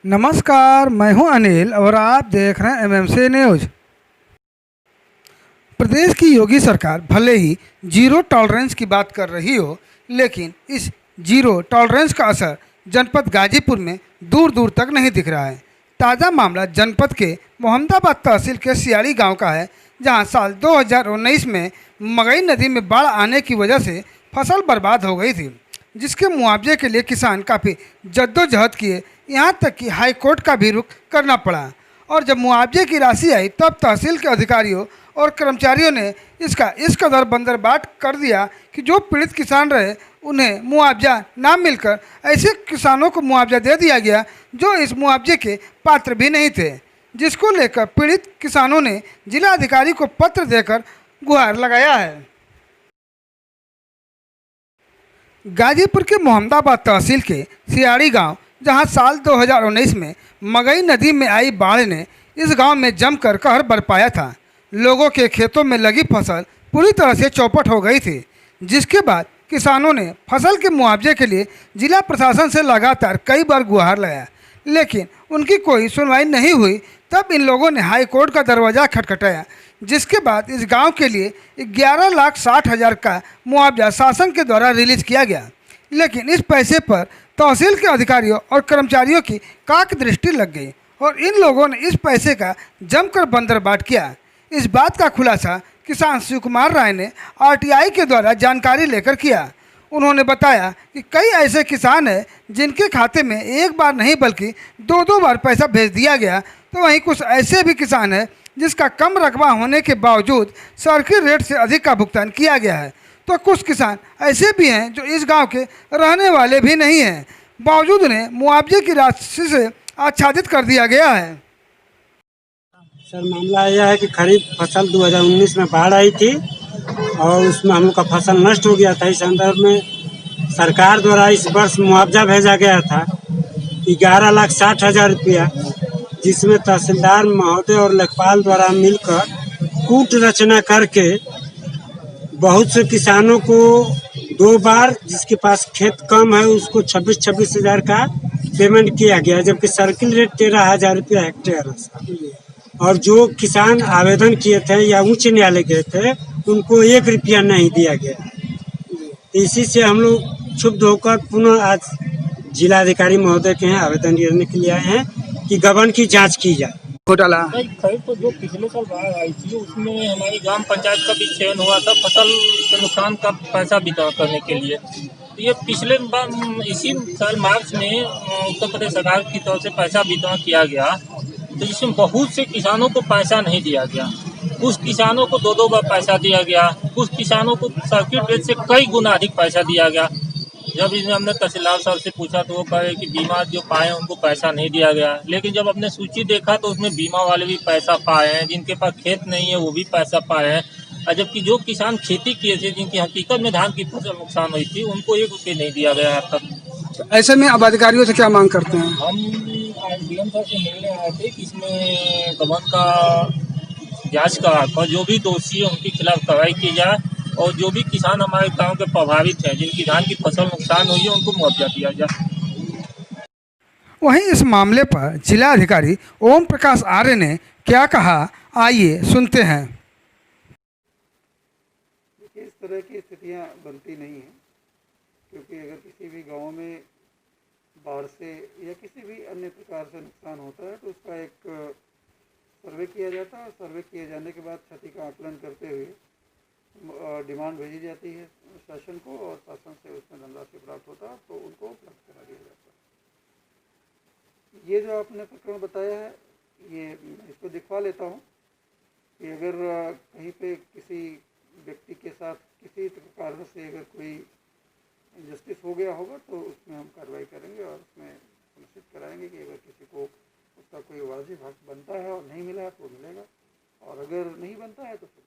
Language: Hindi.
नमस्कार, मैं हूं अनिल और आप देख रहे हैं एमएमसी न्यूज। प्रदेश की योगी सरकार भले ही जीरो टॉलरेंस की बात कर रही हो, लेकिन इस जीरो टॉलरेंस का असर जनपद गाजीपुर में दूर दूर तक नहीं दिख रहा है। ताज़ा मामला जनपद के मोहम्मदाबाद तहसील के सियाड़ी गांव का है, जहां साल 2019 में मगई नदी में बाढ़ आने की वजह से फसल बर्बाद हो गई थी, जिसके मुआवजे के लिए किसान काफ़ी जद्दोजहद किए, यहाँ तक कि हाई कोर्ट का भी रुख करना पड़ा। और जब मुआवजे की राशि आई, तब तहसील के अधिकारियों और कर्मचारियों ने इसका इस कदर बंदरबाट कर दिया कि जो पीड़ित किसान रहे उन्हें मुआवजा ना मिलकर ऐसे किसानों को मुआवजा दे दिया गया जो इस मुआवजे के पात्र भी नहीं थे, जिसको लेकर पीड़ित किसानों ने जिला अधिकारी को पत्र देकर गुहार लगाया है। गाजीपुर के मोहम्मदाबाद तहसील के सियाड़ी गांव, जहां साल 2019 में मगई नदी में आई बाढ़ ने इस गांव में जमकर कहर बरपाया था। लोगों के खेतों में लगी फसल पूरी तरह से चौपट हो गई थी, जिसके बाद किसानों ने फसल के मुआवजे के लिए जिला प्रशासन से लगातार कई बार गुहार लगाया, लेकिन उनकी कोई सुनवाई नहीं हुई। तब इन लोगों ने हाई कोर्ट का दरवाज़ा खटखटाया, जिसके बाद इस गांव के लिए 11,60,000 का मुआवजा शासन के द्वारा रिलीज किया गया। लेकिन इस पैसे पर तहसील के अधिकारियों और कर्मचारियों की काक दृष्टि लग गई और इन लोगों ने इस पैसे का जमकर बंदरबाट किया। इस बात का खुलासा किसान शिव कुमार राय ने आरटीआई के द्वारा जानकारी लेकर किया। उन्होंने बताया कि कई ऐसे किसान हैं जिनके खाते में एक बार नहीं बल्कि दो दो बार पैसा भेज दिया गया, तो वहीं कुछ ऐसे भी किसान हैं जिसका कम रकबा होने के बावजूद सरकारी रेट से अधिक का भुगतान किया गया है। तो कुछ किसान ऐसे भी हैं जो इस गांव के रहने वाले भी नहीं हैं, बावजूद उन्हें मुआवजे की राशि से आच्छादित कर दिया गया है। सर, मामला यह है कि खरीफ फसल 2019 में बाढ़ आई थी और उसमें हम लोग का फसल नष्ट हो गया था। इस संदर्भ में सरकार द्वारा इस वर्ष मुआवजा भेजा गया था 11,60,000 रुपया, जिसमें तहसीलदार महोदय और लेखपाल द्वारा मिलकर कूट रचना करके बहुत से किसानों को दो बार, जिसके पास खेत कम है उसको 26,26 हज़ार का पेमेंट किया गया, जबकि सर्किल रेट 13,000 रुपया हेक्टेयर है। और जो किसान आवेदन किए थे या उच्च न्यायालय गए थे उनको 1 रुपया नहीं दिया गया। इसी से हम लोग क्षुब्ध होकर पुनः आज जिलाधिकारी महोदय के यहाँ आवेदन देने के लिए आए हैं कि गबन की जांच की जाए। घोटाला खैर, तो जो पिछले साल बाढ़ आई थी उसमें हमारी ग्राम पंचायत का भी चयन हुआ था फसल के नुकसान का पैसा वितरण करने के लिए। तो ये पिछले इसी साल मार्च में उत्तर प्रदेश सरकार की तरफ से पैसा वितरण किया गया, तो जिसमें बहुत से किसानों को पैसा नहीं दिया गया। कुछ किसानों को दो दो बार पैसा दिया गया, कुछ किसानों को सर्किट रेट से कई गुना अधिक पैसा दिया गया। जब इसमें हमने तहसीलदार साहब से पूछा तो वो कहे कि बीमा जो पाए उनको पैसा नहीं दिया गया। लेकिन जब हमने सूची देखा तो उसमें बीमा वाले भी पैसा पाए हैं, जिनके पास खेत नहीं है वो भी पैसा पाए हैं, और जबकि जो किसान खेती किए थे जिनकी हकीकत में धान की फसल नुकसान हुई थी उनको 1 रुपये नहीं दिया गया अब तक। ऐसे में अब अधिकारियों से क्या मांग करते हैं? हम आज डीएम साहब से मिलने आए थे कि इसमें गबन का जांच कराकर जो भी दोषी है उनके खिलाफ कार्रवाई की जाए और जो भी किसान हमारे गांव के प्रभावित हैं जिनकी धान की फसल नुकसान हुई है उनको मुआवजा दिया जाए। वहीं इस मामले पर जिला अधिकारी ओम प्रकाश आर्य ने क्या कहा, आइए सुनते हैं। इस तरह की स्थितियां बनती नहीं हैं, क्योंकि अगर किसी भी गांव में बाढ़ से या किसी भी अन्य प्रकार से नुकसान होता है तो उसका एक सर्वे किया जाता है और सर्वे किए जाने के बाद क्षति का आकलन करते हुए डिमांड भेजी जाती है शासन को और शासन से उसमें धनराशि प्राप्त होता है तो उनको उपलब्ध करा दिया जाता है। ये जो आपने प्रकरण बताया है, ये इसको दिखवा लेता हूँ कि अगर कहीं पे किसी व्यक्ति के साथ किसी कारण से अगर कोई इंजस्टिस हो गया होगा तो उसमें हम कार्रवाई करेंगे और उसमें सुनिश्चित कराएंगे कि अगर किसी को उसका कोई वाजिब हक बनता है और नहीं मिला है तो मिलेगा, और अगर नहीं बनता है तो फिर